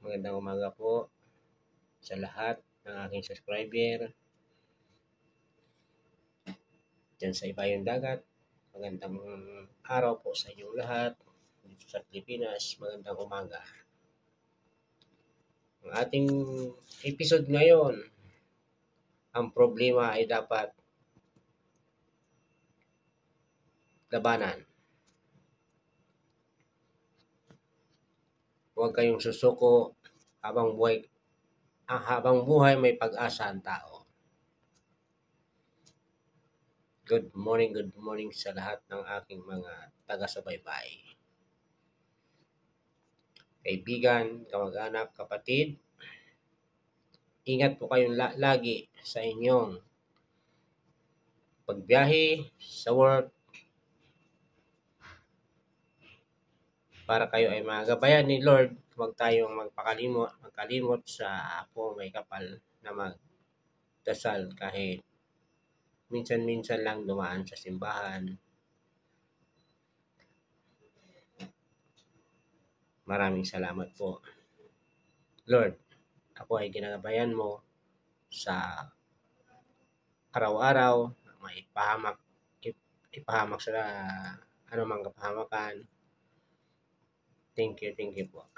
Magandang umaga po sa lahat ng aking subscriber dyan sa Ibayong Dagat. Magandang araw po sa inyong lahat dito sa Pilipinas. Magandang umaga. Ang ating episode ngayon, ang problema ay dapat labanan. Huwag kayong susuko habang buhay may pag-asa ang tao. Good morning sa lahat ng aking mga taga-subaybay. Kaibigan, kamag-anak, kapatid, ingat po kayong lagi sa inyong pagbiyahe sa work para kayo ay magabayan ni Lord. Huwag tayong magkalimot sa Apo may kapal na magdasal kahit minsan-minsan lang dumaan sa simbahan. Maraming salamat po. Lord, ako ay ginagabayan mo sa araw-araw na ipahamak sa anumang kapahamakan. Thank you po.